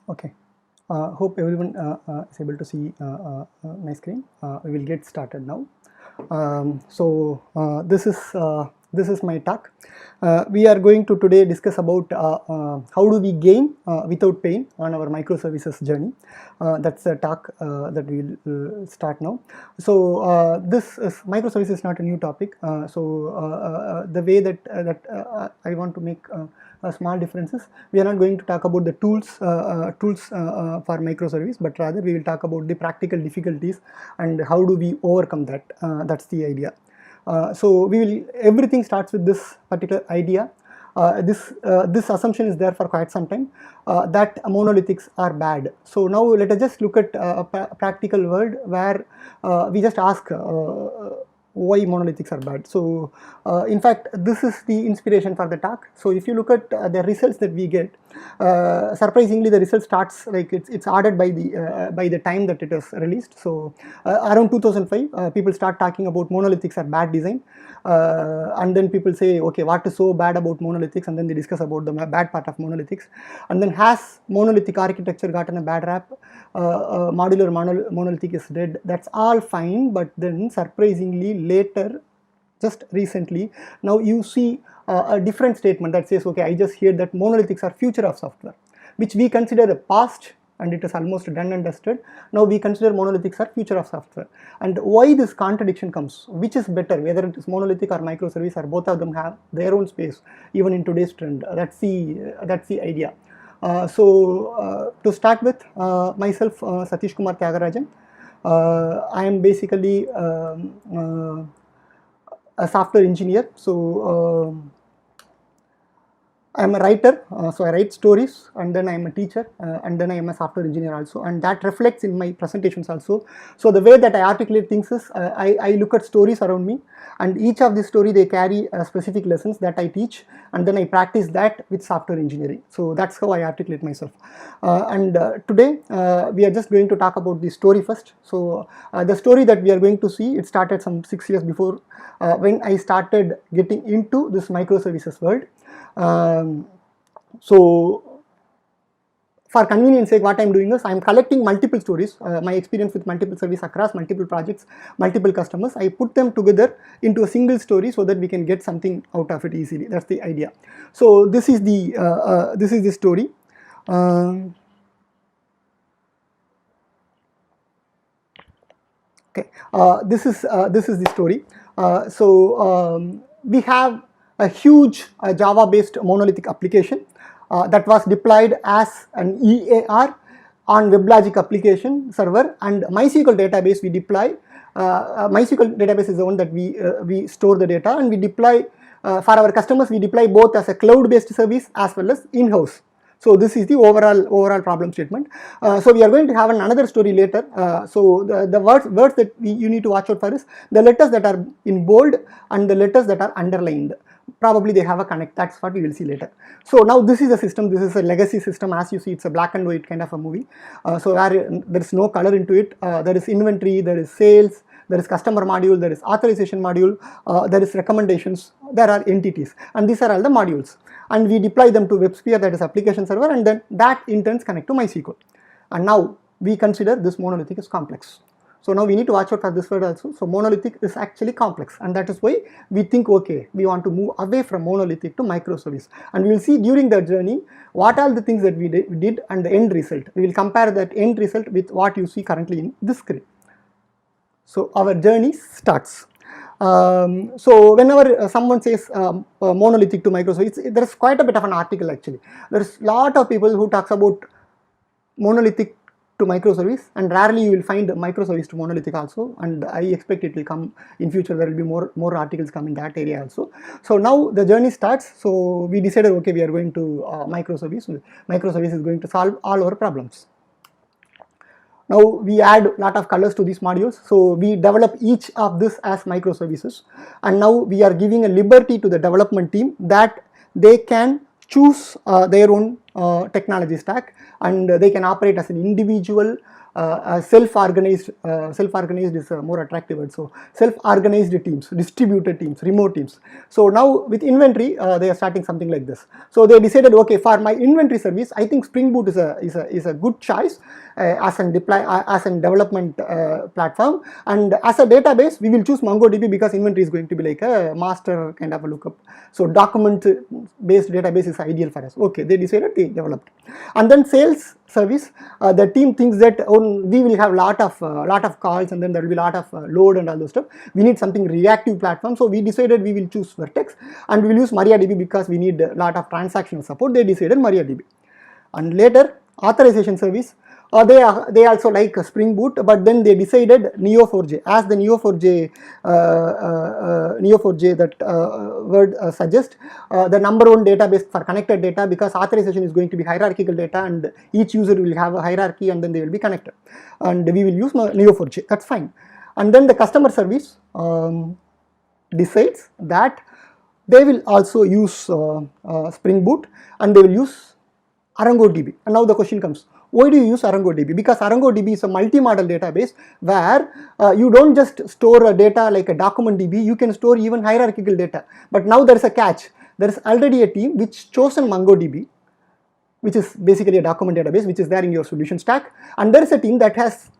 Okay. Hope everyone is able to see my screen. We will get started now. This is my talk. We are going to today discuss about how do we gain without pain on our microservices journey. That's the talk that we will start now. So this is microservices is not a new topic. The way that I want to make small differences. We are not going to talk about the tools for microservice, but rather we will talk about the practical difficulties and how do we overcome that. That's the idea. So everything starts with this particular idea. This assumption is there for quite some time that monolithics are bad. So now let us just look at a practical world where we just ask why monolithics are bad. So in fact, this is the inspiration for the talk. So if you look at the results that we get, surprisingly the result starts like it's ordered by the time that it is released. So around 2005 people start talking about monolithics are bad design, and then people say, okay, what is so bad about monolithics, and then they discuss about the bad part of monolithics. And then has monolithic architecture gotten a bad rap? Modular monolithic is dead. That's all fine, but then surprisingly later, just recently, now you see a different statement that says, okay, I just hear that monolithics are future of software, which we consider the past and it is almost done and dusted. Now we consider monolithics are future of software. And why this contradiction comes? Which is better, whether it is monolithic or microservice, or both of them have their own space even in today's trend? That's the idea. To start with, myself, Satish Kumar Tyagarajan. I am basically a software engineer. So I am a writer, so I write stories, and then I am a teacher, and then I am a software engineer also, and that reflects in my presentations also. So the way that I articulate things is I look at stories around me, and each of these stories they carry specific lessons that I teach, and then I practice that with software engineering. So that's how I articulate myself. Today we are just going to talk about the story first. So the story that we are going to see, it started some 6 years before when I started getting into this microservices world. So for convenience sake, what I am doing is I am collecting multiple stories, my experience with multiple service across multiple projects, multiple customers. I put them together into a single story so that we can get something out of it easily. That's the idea. So this is the story. Okay, this is the story. We have a huge Java-based monolithic application that was deployed as an EAR on WebLogic application server, and MySQL database we deploy. MySQL database is the one that we store the data, and we deploy for our customers. We deploy both as a cloud-based service as well as in-house. So this is the overall problem statement. So we are going to have another story later. So the words that you need to watch out for is the letters that are in bold and the letters that are underlined. Probably they have a connect. That's what we will see later. So now this is a system. This is a legacy system. As you see, it's a black and white kind of a movie. So where there is no color into it. There is inventory. There is sales. There is customer module. There is authorization module. There is recommendations. There are entities, and these are all the modules. And we deploy them to WebSphere, that is application server, and then that in turn connect to MySQL. And now we consider this monolithic is complex. So now we need to watch out for this word also. So monolithic is actually complex, and that is why we think, okay, we want to move away from monolithic to microservice. And we will see during that journey what are the things that we did and the end result. We will compare that end result with what you see currently in this screen. So our journey starts. So whenever someone says monolithic to microservice, there is quite a bit of an article actually. There is a lot of people who talks about monolithic to microservice, and rarely you will find microservice to monolithic also, and I expect it will come in future. There will be more articles come in that area also. So now the journey starts. So we decided, okay, we are going to microservice. Microservice is going to solve all our problems. Now we add a lot of colors to these modules. So we develop each of this as microservices, and now we are giving a liberty to the development team that they can choose their own technology stack, and they can operate as an individual self-organized is a more attractive word. So self-organized teams, distributed teams, remote teams. So now with inventory, they are starting something like this. So they decided, okay, for my inventory service, I think Spring Boot is a good choice as an development platform, and as a database, we will choose MongoDB because inventory is going to be like a master kind of a lookup. So document-based database is ideal for us. Okay, they decided, they developed, and then sales service, the team thinks that we will have lot of calls, and then there will be lot of load and all those stuff. We need something reactive platform, so we decided we will choose Vertex, and we will use MariaDB because we need a lot of transactional support. They decided MariaDB. And later authorization service, they also like Spring Boot, but then they decided Neo4j, as the Neo4j that word suggests, the number one database for connected data, because authorization is going to be hierarchical data and each user will have a hierarchy and then they will be connected, and we will use Neo4j, that's fine. And then the customer service decides that they will also use Spring Boot and they will use ArungoDB. And now the question comes, why do you use ArungoDB? Because ArungoDB is a multi-model database where you don't just store a data like a document DB, you can store even hierarchical data. But now there is a catch. There is already a team which chosen MongoDB, which is basically a document database which is there in your solution stack, and there is a team that has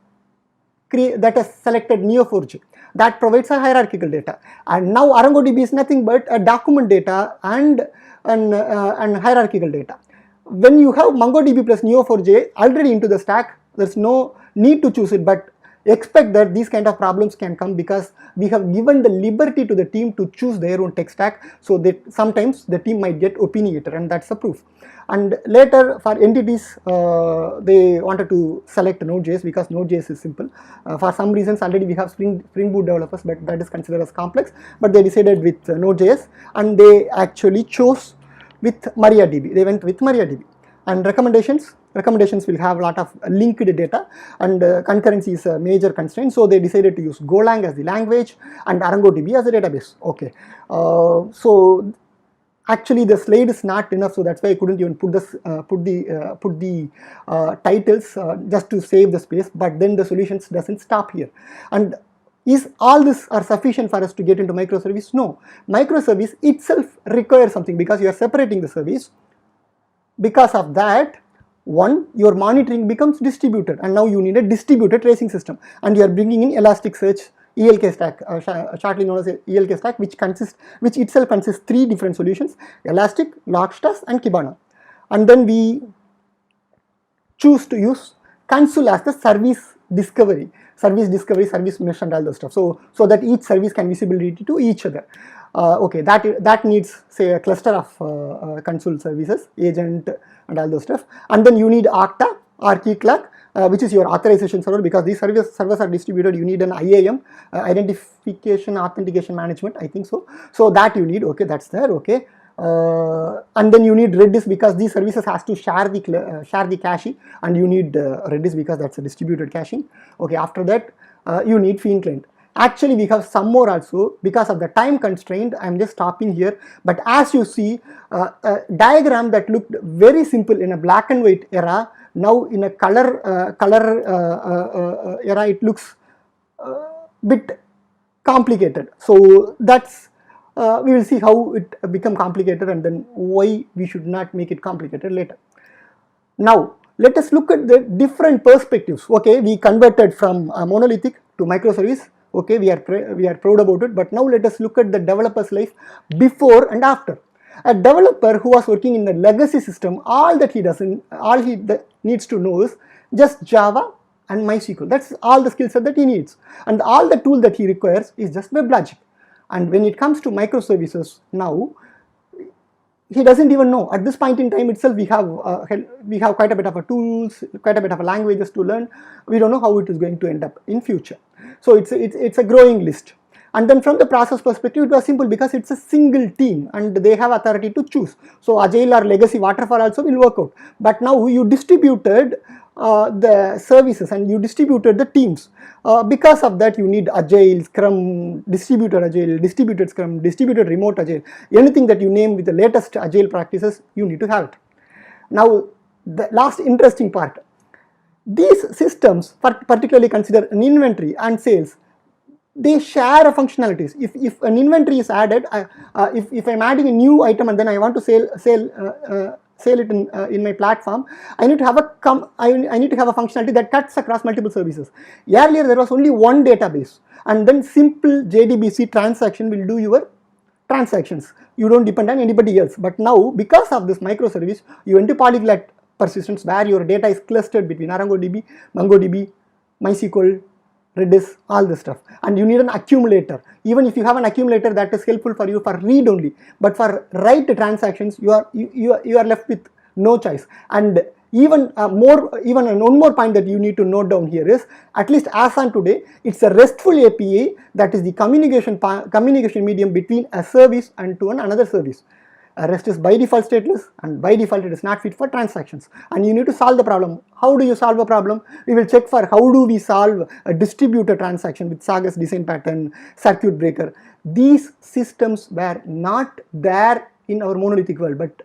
selected Neo4j that provides a hierarchical data. And now ArungoDB is nothing but a document data and hierarchical data. When you have MongoDB plus Neo4j already into the stack, there's no need to choose it, but expect that these kind of problems can come because we have given the liberty to the team to choose their own tech stack, so that sometimes the team might get opinionated, and that's the proof. And later for entities, they wanted to select Node.js because Node.js is simple. For some reasons already we have Spring Boot developers, but that is considered as complex, but they decided with Node.js and they actually chose with MariaDB. They went with MariaDB. And recommendations will have a lot of linked data, and concurrency is a major constraint, so they decided to use Golang as the language and ArungoDB as a database. Okay, so actually the slide is not enough, so that's why I couldn't even put the titles just to save the space, but then the solutions doesn't stop here. And is all this are sufficient for us to get into microservice? No. Microservice itself requires something because you are separating the service. Because of that, one, your monitoring becomes distributed, and now you need a distributed tracing system, and you are bringing in Elasticsearch ELK stack, shortly known as ELK stack, which itself consists 3 different solutions: Elastic, Logstash, and Kibana. And then we choose to use Consul as the service discovery, service mesh, and all those stuff. So that each service can visibility to each other. Okay, that needs, say, a cluster of Consul services, agent, and all those stuff. And then you need Okta or Keycloak, which is your authorization server, because these servers are distributed. You need an IAM, identification authentication management, I think so. So that you need. Okay, that's there. Okay. And then you need Redis because these services has to share the cache, and you need Redis because that's a distributed caching. Okay, after that you need FiendClient. Actually we have some more also. Because of the time constraint, I'm just stopping here, but as you see, a diagram that looked very simple in a black and white era, now in a color era it looks bit complicated. So that's we will see how it become complicated and then why we should not make it complicated later. Now let us look at the different perspectives. Okay, we converted from monolithic to microservice. Okay, we are proud about it, but now let us look at the developer's life before and after. A developer who was working in the legacy system, all he needs to know is just Java and MySQL. That's all the skill set that he needs, and all the tool that he requires is just WebLogic. And when it comes to microservices, now he doesn't even know. At this point in time itself, we have quite a bit of a tools, quite a bit of a languages to learn. We don't know how it is going to end up in future. So it's a growing list. And then from the process perspective, it was simple because it's a single team and they have authority to choose. So Agile or legacy waterfall also will work out. But now you distributed the services and you distributed the teams. Because of that, you need Agile, Scrum, distributed Scrum, distributed remote Agile. Anything that you name with the latest Agile practices, you need to have it. Now the last interesting part. These systems, particularly consider an inventory and sales, they share a functionalities. If an inventory is added, if I'm adding a new item and then I want to sell it in my platform, I need to have I need to have a functionality that cuts across multiple services. Earlier there was only one database, and then simple JDBC transaction will do your transactions. You don't depend on anybody else. But now, because of this microservice, you enter polyglot persistence where your data is clustered between ArongoDB, MongoDB, MySQL, Redis, all this stuff, and you need an accumulator. Even if you have an accumulator, that is helpful for you for read only, but for write transactions you are left with no choice. And even one more point that you need to note down here is, at least as on today, it's a RESTful API that is the communication medium between a service and to another service. REST is by default stateless, and by default it is not fit for transactions, and you need to solve the problem. How do you solve a problem? We will check for how do we solve a distributed transaction with Sagas design pattern, circuit breaker. These systems were not there in our monolithic world, but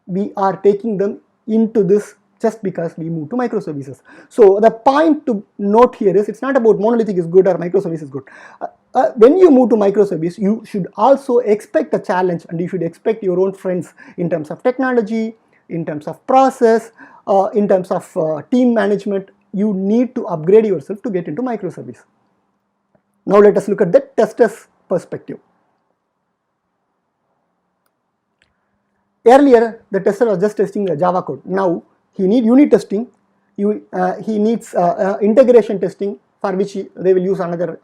we are taking them into this just because we move to microservices. So the point to note here is, it's not about monolithic is good or microservice is good. When you move to microservice, you should also expect a challenge, and you should expect your own friends in terms of technology, in terms of process, in terms of team management. You need to upgrade yourself to get into microservice. Now let us look at the tester's perspective. Earlier the tester was just testing the Java code. Now he needs unit testing, he needs integration testing, for which they will use another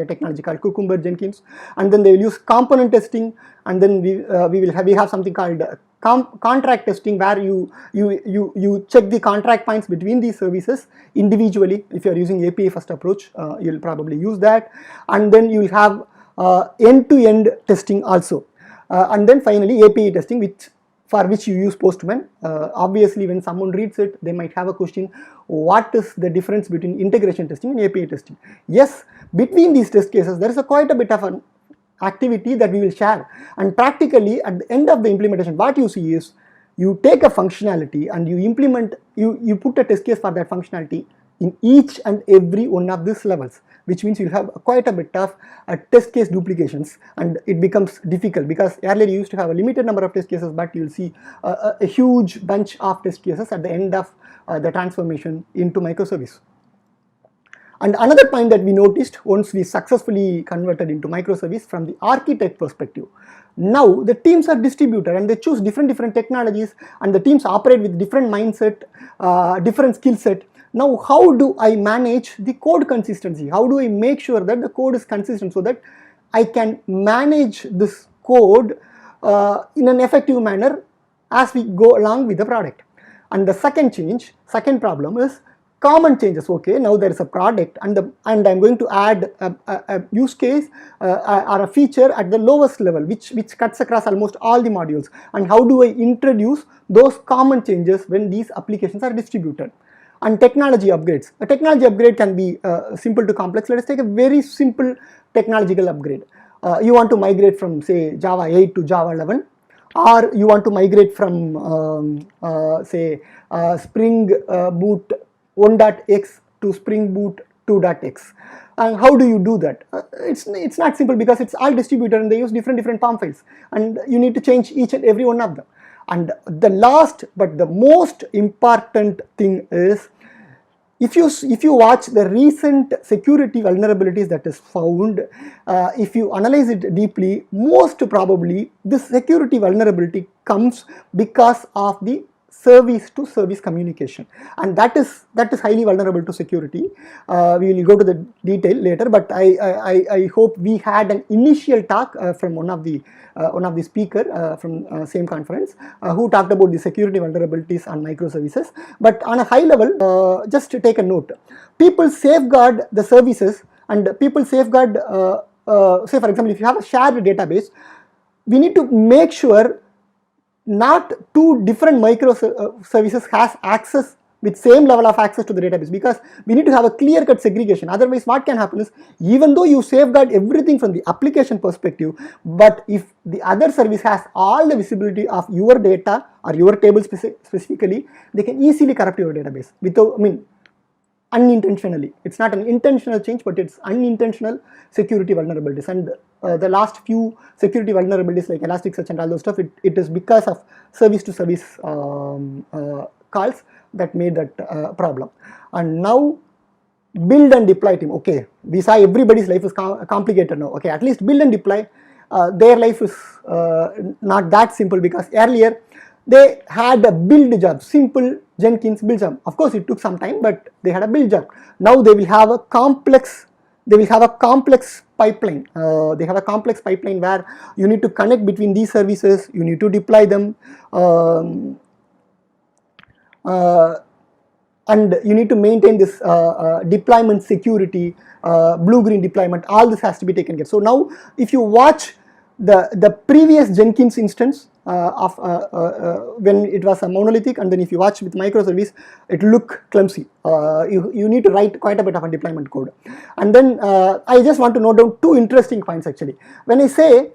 technology called Cucumber Jenkins, and then they will use component testing, and then we have something called contract testing, where you check the contract points between these services individually. If you are using API first approach, you will probably use that, and then you will have end-to-end testing also, and then finally API testing, for which you use Postman. Obviously, when someone reads it, they might have a question: what is the difference between integration testing and API testing? Yes, between these test cases, there is quite a bit of an activity that we will share, and practically at the end of the implementation, what you see is, you take a functionality and you implement, you put a test case for that functionality in each and every one of these levels, which means you have quite a bit of test case duplications, and it becomes difficult, because earlier you used to have a limited number of test cases, but you will see a huge bunch of test cases at the end of the transformation into microservice. And another point that we noticed once we successfully converted into microservice from the architect perspective, now the teams are distributed and they choose different technologies, and the teams operate with different mindset, different skill set. Now how do I manage the code consistency? How do I make sure that the code is consistent so that I can manage this code in an effective manner as we go along with the product? And the second problem is common changes. Okay, now there is a product, and I'm going to add a use case or a feature at the lowest level, which cuts across almost all the modules. And how do I introduce those common changes when these applications are distributed? And technology upgrades. A technology upgrade can be simple to complex. Let us take a very simple technological upgrade. You want to migrate from, say, Java 8 to Java 11, or you want to migrate from say Spring Boot 1.x to Spring Boot 2.x. And how do you do that? It's not simple, because it's all distributed and they use different POM files, and you need to change each and every one of them. And the last but the most important thing is, if you watch the recent security vulnerabilities that is found, if you analyze it deeply, most probably this security vulnerability comes because of the service to service communication, and that is highly vulnerable to security. We will go to the detail later, but I hope we had an initial talk from one of the speaker from same conference who talked about the security vulnerabilities on microservices. But on a high level, just to take a note, people safeguard the services, and people safeguard, say for example, if you have a shared database, we need to make sure not two different microservices has access with same level of access to the database, because we need to have a clear-cut segregation. Otherwise, what can happen is, even though you safeguard everything from the application perspective, but if the other service has all the visibility of your data or your table specifically, they can easily corrupt your database without, unintentionally. It's not an intentional change, but it's unintentional security vulnerabilities. And the last few security vulnerabilities like Elasticsearch and all those stuff, it is because of service to service calls that made that problem. And now build and deploy team. Okay, we saw everybody's life is complicated now. Okay, at least build and deploy, their life is not that simple, because earlier they had a build job, simple Jenkins build job. Of course, it took some time, but they had a build job. Now they will have a complex. They will have a complex pipeline. They have a complex pipeline where you need to connect between these services. You need to deploy them. And you need to maintain this deployment security, blue-green deployment. All this has to be taken care. So now, if you watch the previous Jenkins instance of when it was a monolithic, and then if you watch with microservice, it look clumsy. You need to write quite a bit of a deployment code. And then I just want to note down two interesting points actually. When I say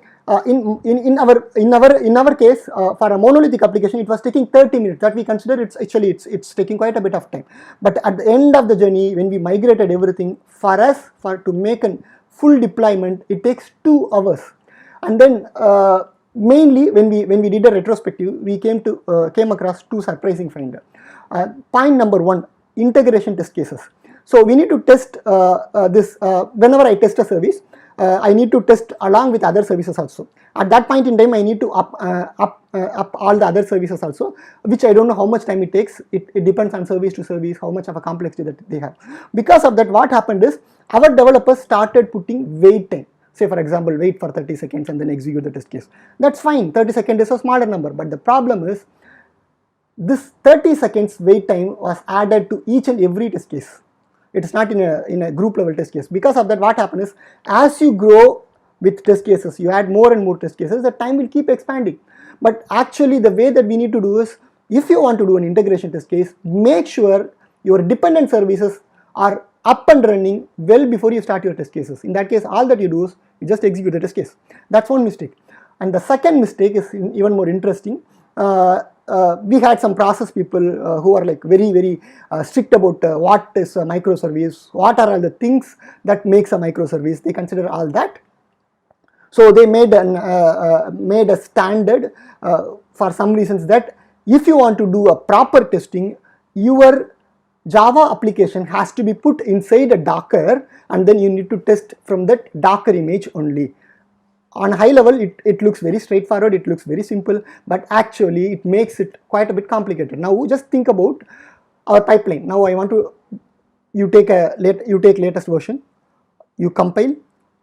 in our case, for a monolithic application, it was taking 30 minutes. That we consider it's taking quite a bit of time. But at the end of the journey, when we migrated everything, for us to make a full deployment, it takes 2 hours. And then mainly when we did a retrospective, we came across 2 surprising findings. Point number 1: integration test cases. So we need to test this whenever I test a service. I need to test along with other services also. At that point in time, I need to up all the other services also, which I don't know how much time it takes. It depends on service to service, how much of a complexity that they have. Because of that, what happened is our developers started putting wait time. Say for example, wait for 30 seconds and then execute the test case. That's fine. 30 seconds is a smaller number, but the problem is this 30 seconds wait time was added to each and every test case. It is not in a group level test case. Because of that, what happens is, as you grow with test cases, you add more and more test cases, the time will keep expanding. But actually the way that we need to do is, if you want to do an integration test case, make sure your dependent services are up and running well before you start your test cases. In that case, all that you do is you just execute the test case. That's one mistake. And the second mistake is even more interesting. We had some process people who are like very strict about what is a microservice, what are all the things that makes a microservice. They consider all that. So they made a standard for some reasons that if you want to do a proper testing, your Java application has to be put inside a Docker, and then you need to test from that Docker image only. On high level, it looks very straightforward, it looks very simple, but actually it makes it quite a bit complicated. Now just think about our pipeline. Now I want to, you take latest version, you compile,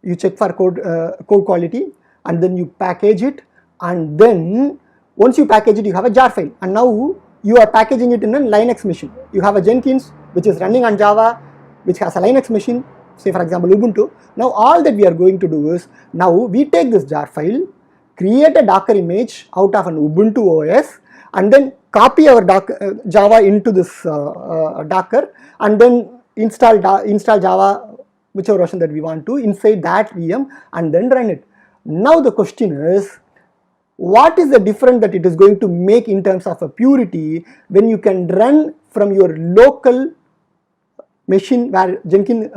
you check for code quality, and then you package it, and then once you package it, you have a jar file, and now you are packaging it in a Linux machine. You have a Jenkins which is running on Java, which has a Linux machine, say for example Ubuntu. Now all that we are going to do is, now we take this jar file, create a Docker image out of an Ubuntu OS, and then copy our Java into this Docker, and then install Java, whichever version that we want to, inside that VM, and then run it. Now the question is, what is the difference that it is going to make in terms of a purity when you can run from your local machine where Jenkins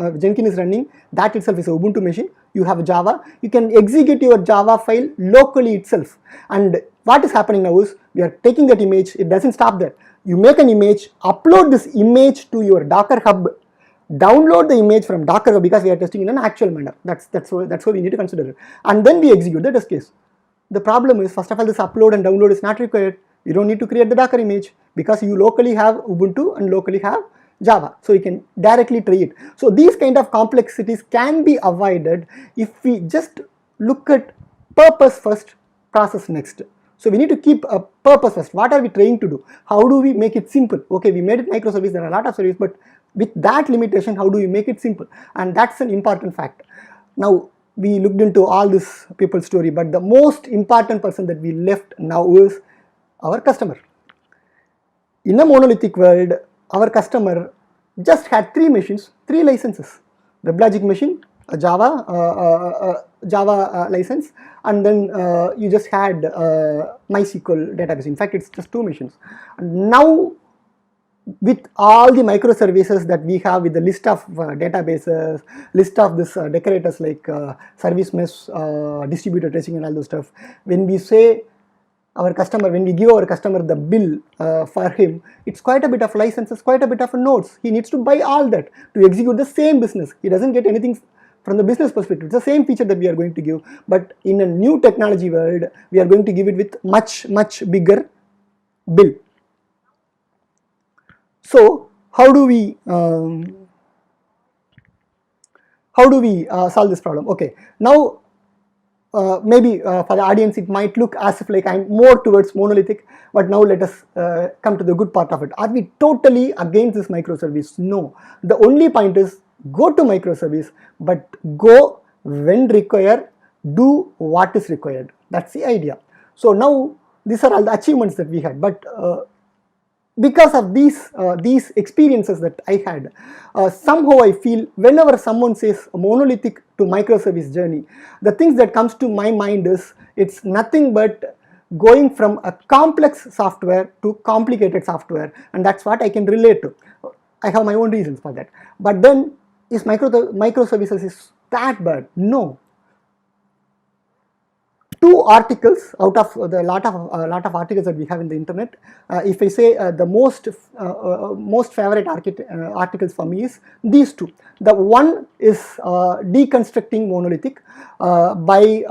is running? That itself is a Ubuntu machine. You have Java, you can execute your Java file locally itself. And what is happening now is, we are taking that image. It doesn't stop there. You make an image, upload this image to your Docker Hub, download the image from Docker Hub, because we are testing in an actual manner. That's what we need to consider it. And then we execute the test case. The problem is, first of all, this upload and download is not required. You don't need to create the Docker image, because you locally have Ubuntu and locally have Java, so you can directly try it. So these kind of complexities can be avoided if we just look at purpose first, process next. So we need to keep a purpose first. What are we trying to do? How do we make it simple? Okay, we made it microservice, there are a lot of services, but with that limitation, how do we make it simple? And that's an important factor. Now we looked into all this people's story, but the most important person that we left now is our customer. In a monolithic world, our customer just had 3 machines, 3 licenses: WebLogic machine, a Java license, and then you just had MySQL database. In fact, it's just 2 machines. And now with all the microservices that we have, with the list of databases, list of this decorators like service mesh, distributed tracing and all those stuff, when we say our customer, when we give our customer the bill for him, it's quite a bit of licenses, quite a bit of nodes. He needs to buy all that to execute the same business. He doesn't get anything from the business perspective. It's the same feature that we are going to give, but in a new technology world, we are going to give it with much bigger bill. So how do we solve this problem? Okay, now maybe for the audience it might look as if like I'm more towards monolithic, but now let us come to the good part of it. Are we totally against this microservice? No. The only point is, go to microservice, but go when required, do what is required. That's the idea. So now these are all the achievements that we had, but because of these experiences that I had, somehow I feel whenever someone says monolithic to microservice journey, the things that comes to my mind is, it's nothing but going from a complex software to complicated software, and that's what I can relate to. I have my own reasons for that. But then, is microservices is that bad? No. Two articles out of the lot of articles that we have in the internet. If I say the most favorite articles for me is these two. The one is deconstructing monolithic by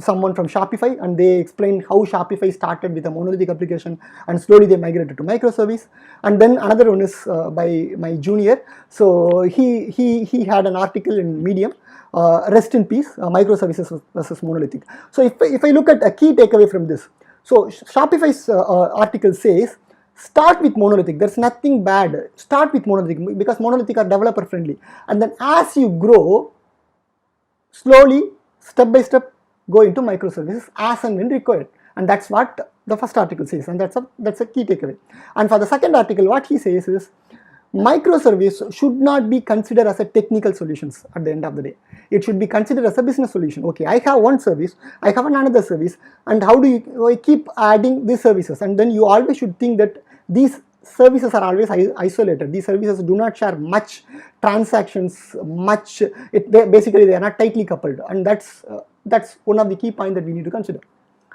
someone from Shopify, and they explained how Shopify started with a monolithic application and slowly they migrated to microservice. And then another one is by my junior. So he had an article in Medium. Rest in peace, microservices versus monolithic. So if I look at a key takeaway from this, so Shopify's article says, start with monolithic, there's nothing bad, start with monolithic because monolithic are developer friendly, and then as you grow, slowly, step by step, go into microservices as and when required. And that's what the first article says, and that's a key takeaway. And for the second article, what he says is, microservice should not be considered as a technical solutions at the end of the day. It should be considered as a business solution. Okay, I have one service, I have another service, and how do I keep adding these services? And then you always should think that these services are always isolated. These services do not share much transactions, basically they are not tightly coupled, and that's one of the key points that we need to consider.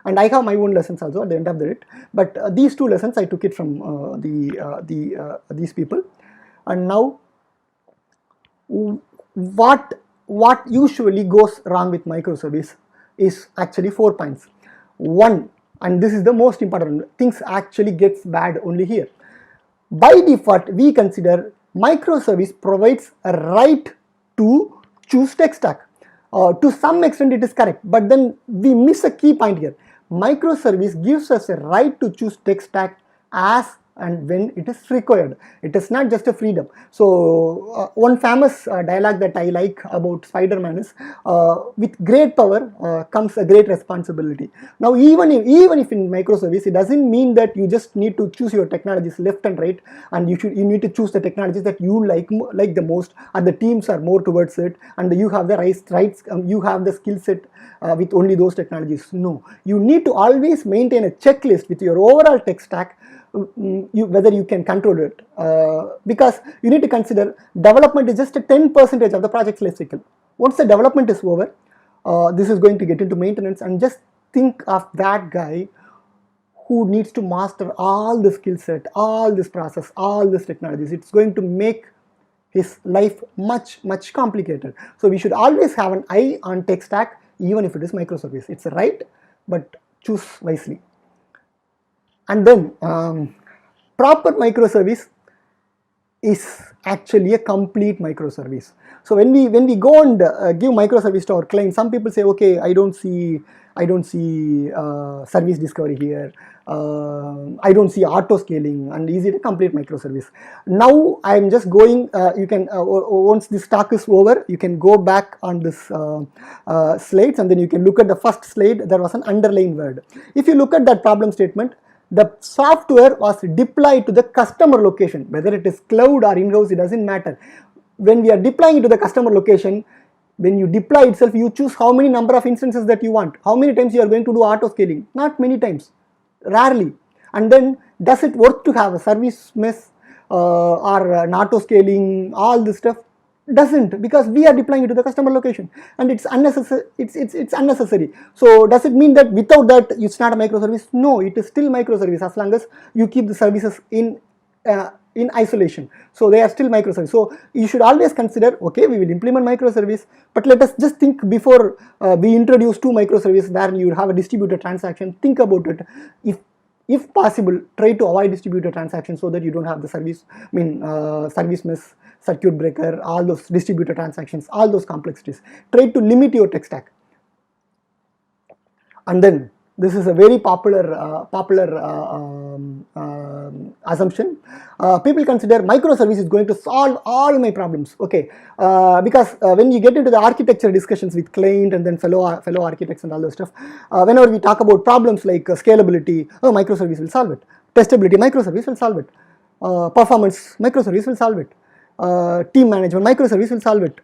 And I have my own lessons also at the end of the day, but these two lessons I took it from these people. And now, what usually goes wrong with microservice is actually 4 points. One, and this is the most important, things actually gets bad only here. By default, we consider microservice provides a right to choose tech stack. To some extent it is correct, but then we miss a key point here. Microservice gives us a right to choose tech stack as and when it is required. It is not just a freedom. So one famous dialogue that I like about Spider-Man is, with great power comes a great responsibility. Now even if in microservice, it doesn't mean that you just need to choose your technologies left and right, and you need to choose the technologies that you like the most, and the teams are more towards it, and you have the rights, you have the skill set with only those technologies. No, you need to always maintain a checklist with your overall tech stack, whether you can control it, because you need to consider development is just a 10% of the project's life cycle. Once the development is over, this is going to get into maintenance, and just think of that guy who needs to master all the skill set, all this process, all these technologies. It's going to make his life much complicated. So we should always have an eye on tech stack, even if it is microservice. It's a right, but choose wisely. And then proper microservice is actually a complete microservice. So when we go and give microservice to our client, some people say, okay, I don't see service discovery here, I don't see auto scaling, and is it a complete microservice? Now I am just going, you can once this talk is over, you can go back on this slides, and then you can look at the first slide. There was an underlined word. If you look at that problem statement, the software was deployed to the customer location, whether it is cloud or in-house, it doesn't matter. When we are deploying it to the customer location, when you deploy itself, you choose how many number of instances that you want, how many times you are going to do auto scaling. Not many times, rarely. And then Does it worth to have a service mesh or auto scaling, all this stuff? Doesn't, because we are deploying it to the customer location and it's unnecessary. It's unnecessary. So does it mean that without that it's not a microservice? No, it is still microservice as long as you keep the services in isolation. So they are still microservice. So you should always consider, okay, we will implement microservice, but let us just think before we introduce two microservices where you have a distributed transaction. Think about it. If possible, try to avoid distributed transactions so that you don't have the service mesh, circuit breaker, all those distributed transactions, all those complexities. Try to limit your tech stack. And then this is a very popular assumption. People consider microservice is going to solve all my problems. Okay, because when you get into the architecture discussions with client and then fellow architects and all those stuff, whenever we talk about problems like scalability, microservice will solve it. Testability, microservice will solve it. Performance, microservice will solve it. Team management, microservice will solve it.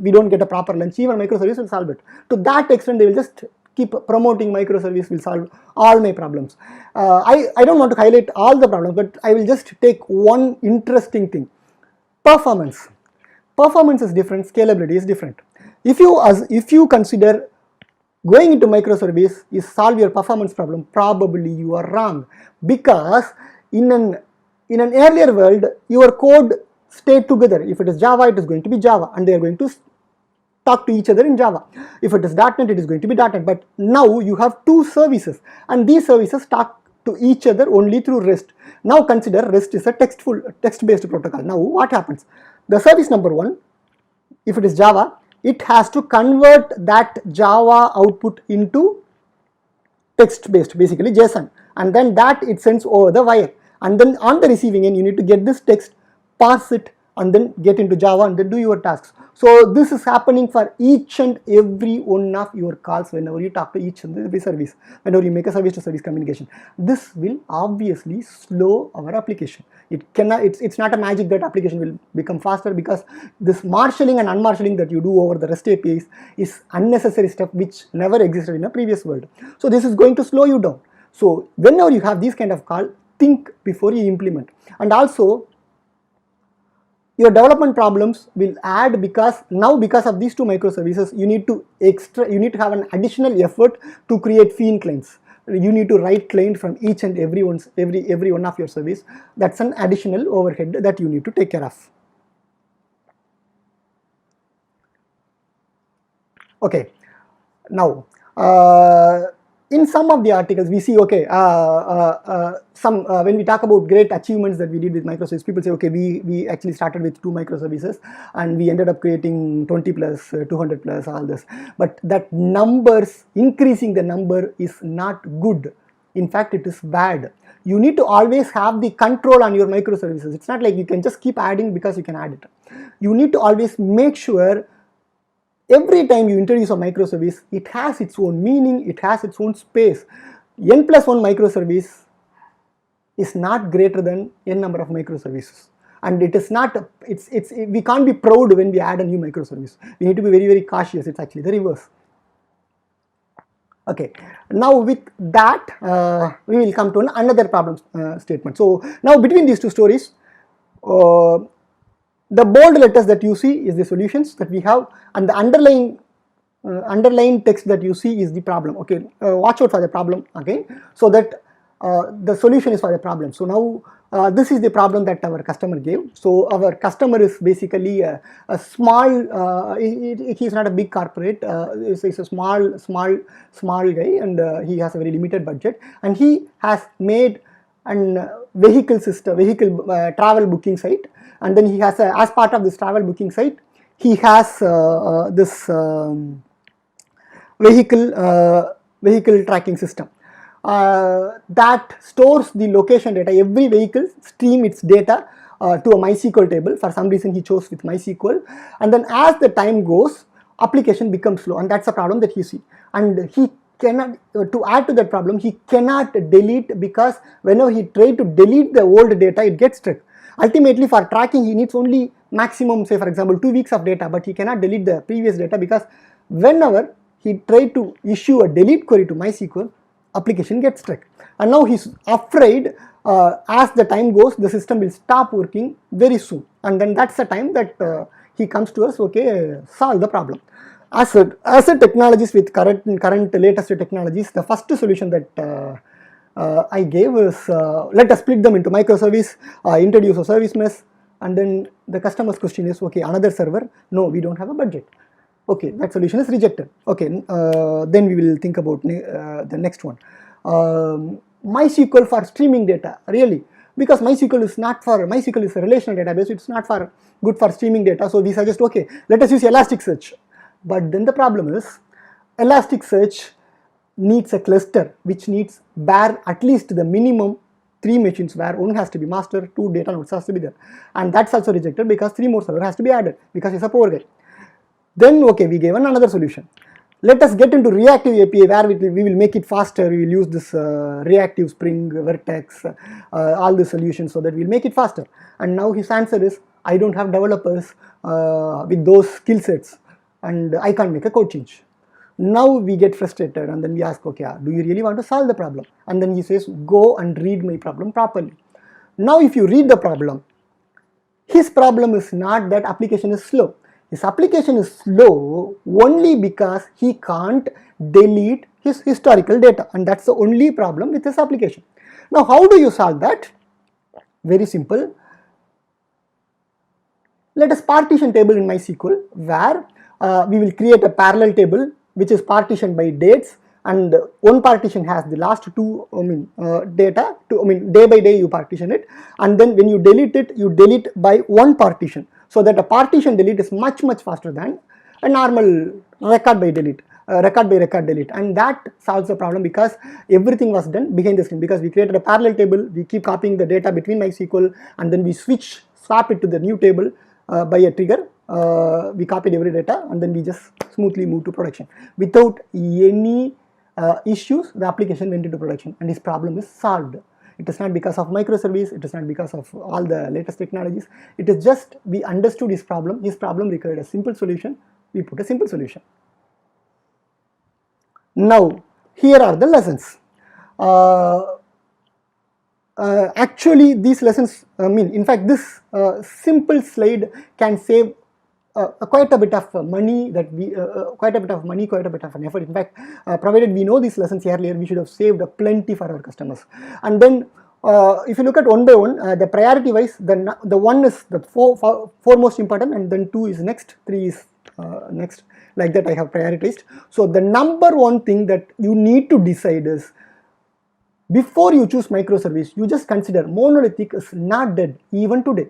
We don't get a proper lunch, even microservice will solve it. To that extent, they will just keep promoting microservice will solve all my problems. I don't want to highlight all the problems, but I will just take one interesting thing. Performance. Performance is different, scalability is different. If you consider going into microservice is solve your performance problem, probably you are wrong, because in an earlier world, your code stayed together. If it is Java, it is going to be Java, and they are going to talk to each other in Java. If it is .NET, it is going to be .NET. But now you have two services, and these services talk to each other only through REST. Now consider REST is a text-based protocol. Now what happens? The service number one, if it is Java, it has to convert that Java output into text-based, basically JSON, and then that it sends over the wire. And then on the receiving end, you need to get this text, parse it, and then get into Java and then do your tasks. So this is happening for each and every one of your calls whenever you talk to each and every service, whenever you make a service to service communication. This will obviously slow our application. It's not a magic that application will become faster, because this marshalling and unmarshalling that you do over the REST APIs is unnecessary stuff which never existed in a previous world. So this is going to slow you down. So whenever you have these kind of call, think before you implement. And also your development problems will add, because of these two microservices, you need to have an additional effort to create fiend clients. You need to write client from each and every one of your service. That's an additional overhead that you need to take care of. Okay, now in some of the articles we see, okay, when we talk about great achievements that we did with microservices, people say, okay, we actually started with 2 microservices and we ended up creating 20 plus, 200 plus, all this. But that increasing the number is not good. In fact, it is bad. You need to always have the control on your microservices. It's not like you can just keep adding because you can add it. You need to always make sure every time you introduce a microservice, it has its own meaning, it has its own space. N plus 1 microservice is not greater than n number of microservices. And it is not, we can't be proud when we add a new microservice. We need to be very, very cautious. It's actually the reverse. Okay, now with that, we will come to another problem statement. So now between these two stories, the bold letters that you see is the solutions that we have, and the underlying text that you see is the problem. Okay, watch out for the problem again, so that the solution is for the problem. So now this is the problem that our customer gave. So our customer is basically a small, he's not a big corporate, he's a small guy, and he has a very limited budget, and he has made an vehicle travel booking site. And then he has as part of this travel booking site, he has this vehicle tracking system that stores the location data. Every vehicle stream its data to a MySQL table. For some reason he chose with MySQL, and then as the time goes, application becomes slow, and that's a problem that you see. And he cannot, to add to that problem, he cannot delete, because whenever he tries to delete the old data, it gets stuck. Ultimately, for tracking, he needs only maximum, say for example, 2 weeks of data, but he cannot delete the previous data, because whenever he tried to issue a delete query to MySQL, application gets stuck. And now he's afraid as the time goes, the system will stop working very soon. And then that's the time that he comes to us, okay, solve the problem. As a technologies with current latest technologies, the first solution that I gave is let us split them into microservice, introduce a service mesh, and then the customer's question is, okay, another server, no, we don't have a budget. Okay, that solution is rejected. Okay, then we will think about the next one. MySQL for streaming data, really, because MySQL is a relational database, it's not good for streaming data, so we suggest, okay, let us use Elasticsearch. But then the problem is, Elasticsearch needs a cluster which needs bear at least the minimum 3 machines, where one has to be master, 2 data nodes has to be there, and that's also rejected because 3 more server has to be added because it's a poor guy. Then okay, we gave another solution. Let us get into reactive API, where we will make it faster. We will use this reactive Spring, Vertex, all the solutions, so that we will make it faster. And now his answer is, I don't have developers with those skill sets, and I can't make a code change. Now we get frustrated, and then we ask, okay, do you really want to solve the problem? And then he says, go and read my problem properly. Now if you read the problem, his problem is not that application is slow. His application is slow only because he can't delete his historical data, and that's the only problem with his application. Now how do you solve that? Very simple. Let us partition table in MySQL, where we will create a parallel table which is partitioned by dates, and one partition has the last 2 data, day by day you partition it, and then when you delete it, you delete by one partition, so that a partition delete is much faster than a normal record by record delete, and that solves the problem because everything was done behind the screen. Because we created a parallel table, we keep copying the data between MySQL, and then we swap it to the new table by a trigger. We copied every data, and then we just smoothly move to production without any issues. The application went into production, and his problem is solved. It is not because of microservice, it is not because of all the latest technologies, it is just we understood his problem required a simple solution, we put a simple solution. Now here are the lessons. Actually these lessons, in fact this simple slide can save quite a bit of money, quite a bit of an effort. In fact, provided we know these lessons earlier, we should have saved plenty for our customers. And then if you look at one by one, the priority wise, the one is the four most important, and then 2 is next, 3 is next, like that I have prioritized. So the number one thing that you need to decide is, before you choose microservice, you just consider monolithic is not dead even today.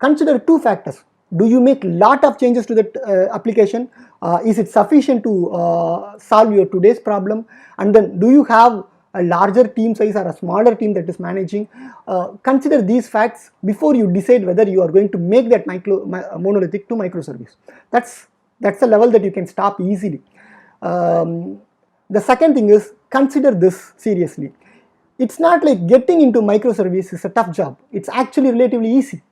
Consider 2 factors. Do you make lot of changes to that application? Is it sufficient to solve your today's problem? And then do you have a larger team size or a smaller team that is managing? Consider these facts before you decide whether you are going to make that monolithic to microservice. That's the level that you can stop easily. The second thing is, consider this seriously. It's not like getting into microservice is a tough job. It's actually relatively easy.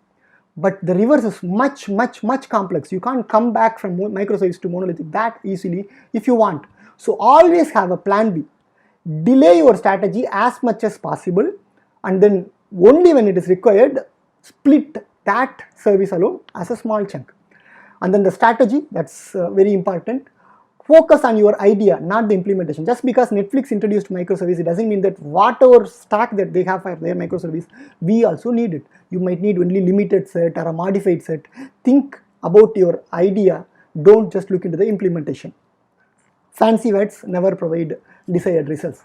But the reverse is much complex. You can't come back from microservice to monolithic that easily if you want. So always have a plan B. Delay your strategy as much as possible, and then only when it is required, split that service alone as a small chunk. And then the strategy, that's very important. Focus on your idea, not the implementation. Just because Netflix introduced microservice, it doesn't mean that whatever stack that they have for their microservice, we also need it. You might need only limited set or a modified set. Think about your idea, don't just look into the implementation. Fancy words never provide desired results.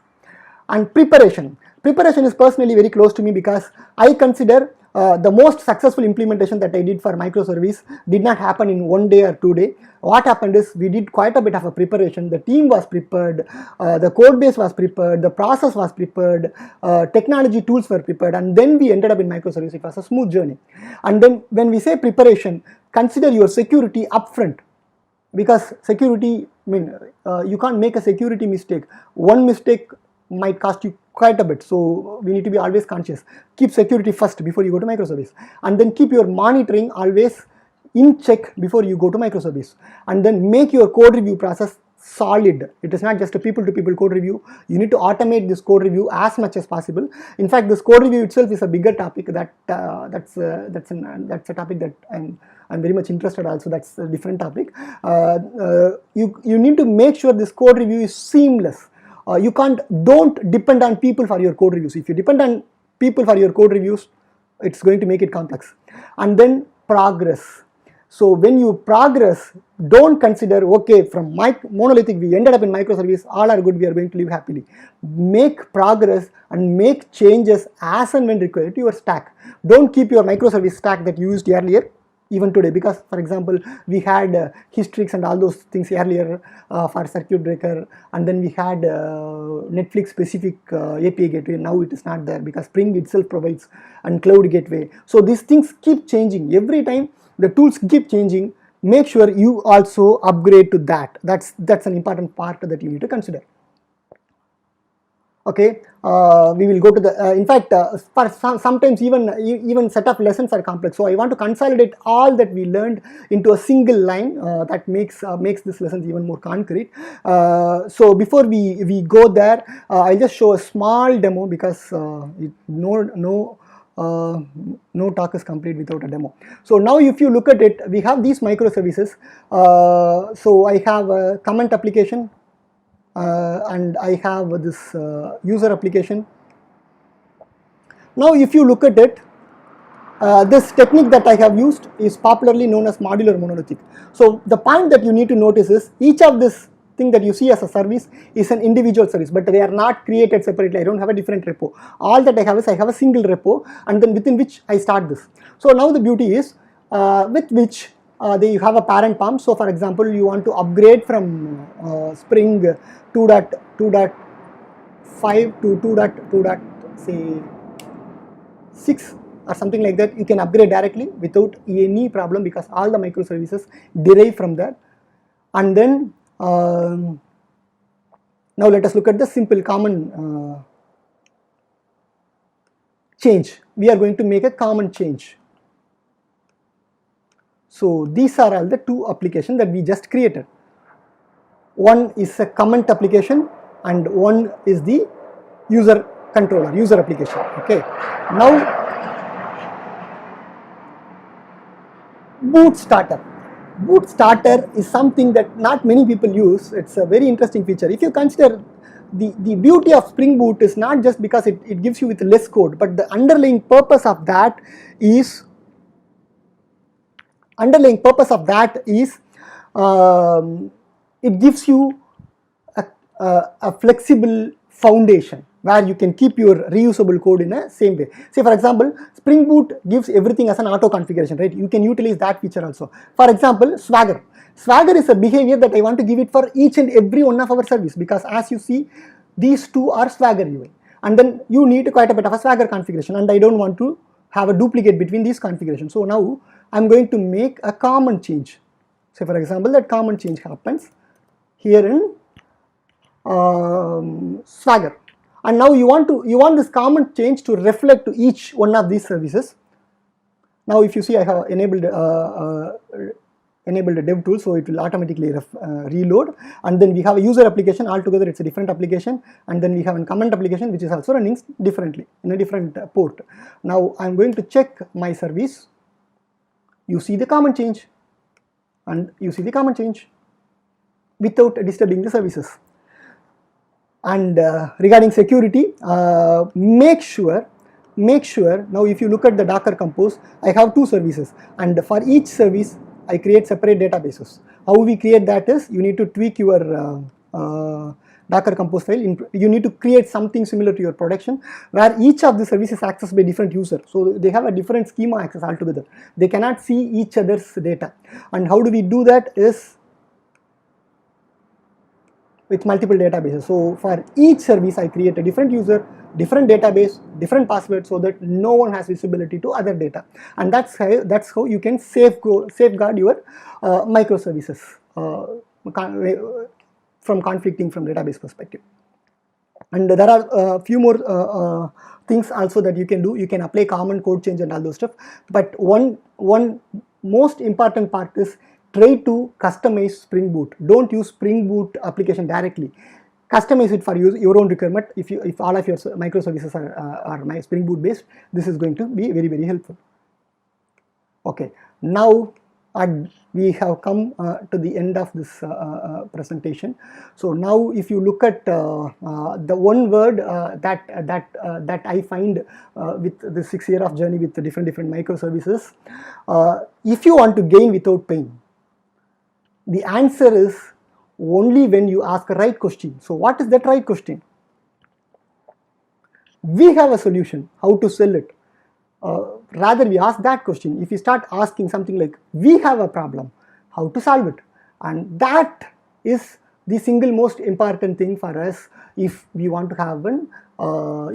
And preparation. Preparation is personally very close to me, because I consider the most successful implementation that I did for microservice did not happen in 1 day or 2 days. What happened is, we did quite a bit of a preparation. The team was prepared, the code base was prepared, the process was prepared, technology tools were prepared, and then we ended up in microservice. It was a smooth journey. And then when we say preparation, consider your security upfront, because security, you can't make a security mistake. One mistake might cost you quite a bit, so we need to be always conscious. Keep security first before you go to microservice, and then keep your monitoring always in check before you go to microservice, and then make your code review process solid. It is not just a people to people code review. You need to automate this code review as much as possible. In fact, this code review itself is a bigger topic. That's a topic that I'm very much interested also. That's a different topic. You need to make sure this code review is seamless. Don't depend on people for your code reviews. If you depend on people for your code reviews, it's going to make it complex. And then progress. So when you progress, don't consider, okay, from monolithic we ended up in microservice, all are good, we are going to live happily. Make progress and make changes as and when required to your stack. Don't keep your microservice stack that you used earlier even today, because for example we had Hystrix and all those things earlier for circuit breaker, and then we had Netflix specific API gateway. Now it is not there because Spring itself provides and cloud gateway. So these things keep changing every time. The tools keep changing. Make sure you also upgrade to that. That's an important part that you need to consider. Okay, we will go to the. In fact, for sometimes even set of lessons are complex. So I want to consolidate all that we learned into a single line that makes this lessons even more concrete. So before we go there, I'll just show a small demo because no talk is complete without a demo. So now if you look at it, we have these microservices. So I have a comment application and I have this user application. Now if you look at it, this technique that I have used is popularly known as modular monolithic. So the point that you need to notice is each of this thing that you see as a service is an individual service, but they are not created separately. I don't have a different repo. All that I have is I have a single repo, and then within which I start this. So now the beauty is with which you have a parent POM. So for example, you want to upgrade from Spring 2.5 to 2.6 or something like that. You can upgrade directly without any problem because all the microservices derive from that. And then now let us look at the simple common change. We are going to make a common change. So these are all the two applications that we just created. One is a comment application and one is the user controller, user application. Okay. Now boot starter. Boot starter is something that not many people use. It's a very interesting feature. If you consider the beauty of Spring Boot is not just because it gives you with less code, but the underlying purpose of that is it gives you a flexible foundation where you can keep your reusable code in a same way. Say for example, Spring Boot gives everything as an auto configuration, right? You can utilize that feature also. For example, Swagger. Swagger is a behavior that I want to give it for each and every one of our service, because as you see, these two are Swagger UI, and then you need quite a bit of a Swagger configuration, and I don't want to have a duplicate between these configurations. So now I'm going to make a common change. Say for example, that common change happens here in Swagger, and now you want this common change to reflect to each one of these services. Now if you see, I have enabled a dev tool, so it will automatically reload, and then we have a user application. Altogether it's a different application, and then we have a comment application which is also running differently in a different port. Now I'm going to check my service. You see the common change, and you see the common change without disturbing the services. And regarding security, make sure now if you look at the Docker Compose, I have two services, and for each service I create separate databases. How we create that is, you need to tweak your Docker Compose file. You need to create something similar to your production, where each of the services is accessed by different user. So they have a different schema access altogether. They cannot see each other's data. And how do we do that is with multiple databases. So for each service I create a different user, different database, different password, so that no one has visibility to other data. And that's how you can safeguard your microservices from conflicting from database perspective. And there are a few more things also that you can do. You can apply common code change and all those stuff. But one most important part is try to customize Spring Boot. Don't use Spring Boot application directly. Customize it for your own requirement. If all of your microservices are my Spring Boot based, this is going to be very, very helpful. Okay, now we have come to the end of this presentation. So now if you look at the one word that I find with the 6 year of journey with the different microservices, if you want to gain without pain, the answer is only when you ask a right question. So what is that right question? We have a solution, how to sell it. Rather we ask that question. If you start asking something like, we have a problem, how to solve it, and that is the single most important thing for us if we want to have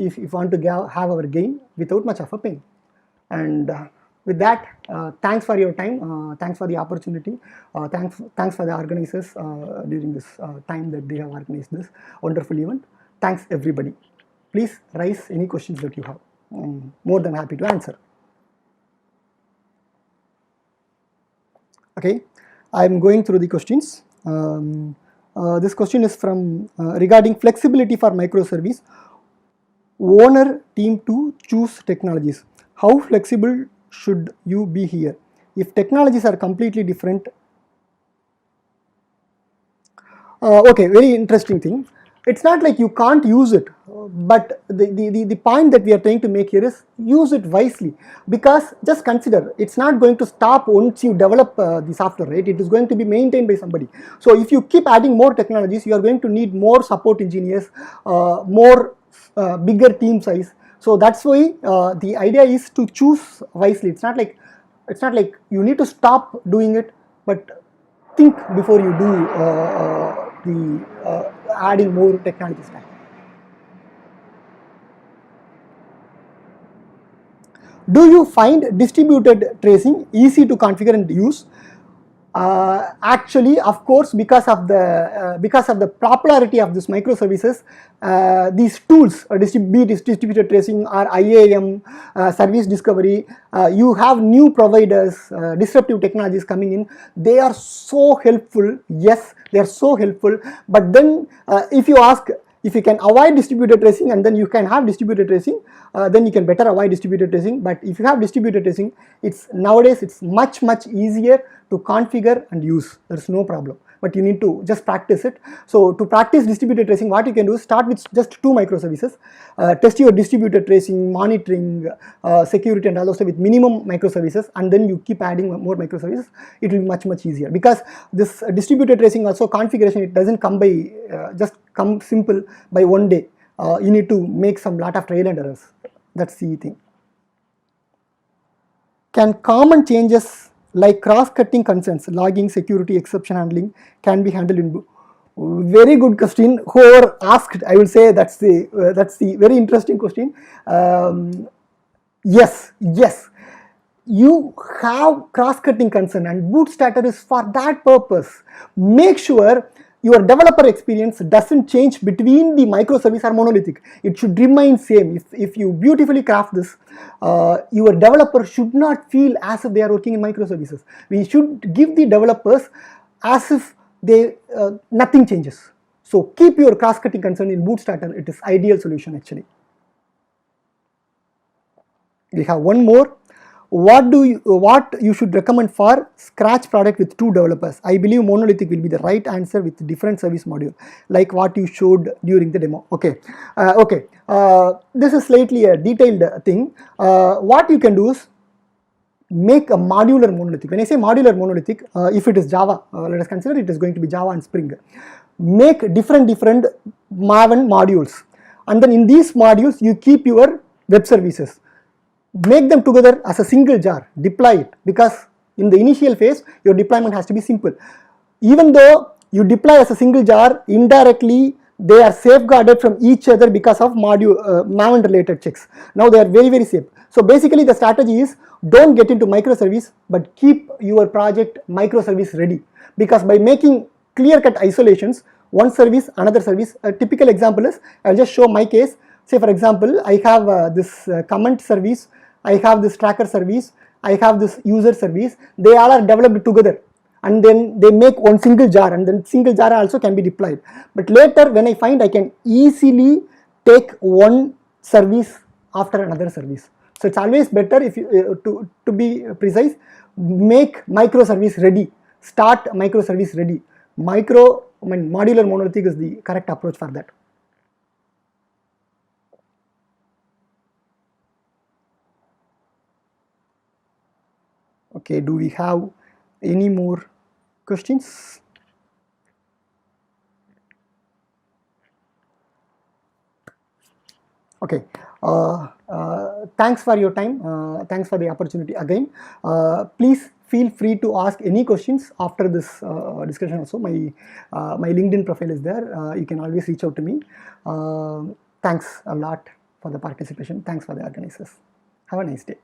if we want to have our gain without much of a pain. And with that, thanks for your time, thanks for the opportunity, thanks for the organizers during this time that they have organized this wonderful event. Thanks everybody. Please raise any questions that you have. I'm more than happy to answer. Okay, I'm going through the questions. This question is from regarding flexibility for microservice. Owner team to choose technologies. How flexible should you be here? If technologies are completely different. Okay, very interesting thing. It's not like you can't use it, but the point that we are trying to make here is use it wisely, because just consider, it's not going to stop once you develop the software, right? It is going to be maintained by somebody. So if you keep adding more technologies, you are going to need more support engineers, more bigger team size. So that's why the idea is to choose wisely. It's not like you need to stop doing it, but think before you do adding more technology stack. Do you find distributed tracing easy to configure and use? Actually, of course, because of the popularity of these microservices, these tools, be it distributed tracing or IAM, service discovery, you have new providers, disruptive technologies coming in. They are so helpful. Yes, they are so helpful. But then, if you ask, if you can avoid distributed tracing and then you can have distributed tracing, then you can better avoid distributed tracing. But if you have distributed tracing, nowadays it's much easier to configure and use. There's no problem, but you need to just practice it. So to practice distributed tracing, what you can do is start with just 2 microservices, test your distributed tracing, monitoring, security and all those stuff with minimum microservices, and then you keep adding more microservices. It will be much easier, because this distributed tracing also configuration, it doesn't come by just come simple by one day. You need to make some lot of trial and errors. That's the thing. Can common changes like cross-cutting concerns, logging, security, exception handling can be handled in? Very good question. Whoever asked, I will say that's the very interesting question. Yes, you have cross-cutting concern, and Bootstarter is for that purpose. Make sure your developer experience doesn't change between the microservice or monolithic. It should remain same. If you beautifully craft this, your developer should not feel as if they are working in microservices. We should give the developers as if nothing changes. So keep your cross-cutting concern in Bootstarter. It is ideal solution actually. We have one more. What you should recommend for Scratch product with 2 developers? I believe monolithic will be the right answer with different service module, like what you showed during the demo. Okay, this is slightly a detailed thing. What you can do is make a modular monolithic. When I say modular monolithic, if it is Java, let us consider it is going to be Java and Spring. Make different Maven modules, and then in these modules you keep your web services. Make them together as a single jar, deploy it, because in the initial phase your deployment has to be simple. Even though you deploy as a single jar, indirectly they are safeguarded from each other because of Maven related checks. Now they are very safe. So basically the strategy is, don't get into microservice, but keep your project microservice ready, because by making clear-cut isolations, one service, another service, a typical example is, I'll just show my case. Say for example, I have this comment service, I have this tracker service, I have this user service. They all are developed together. and then they make one single jar, and then single jar also can be deployed. But later when I find, I can easily take one service after another service. So it's always better, if you to be precise, make microservice ready, start microservice ready. Modular monolithic is the correct approach for that. Okay, do we have any more questions? Okay, thanks for your time, thanks for the opportunity again. Please feel free to ask any questions after this discussion also. My LinkedIn profile is there, you can always reach out to me. Thanks a lot for the participation, thanks for the organizers. Have a nice day.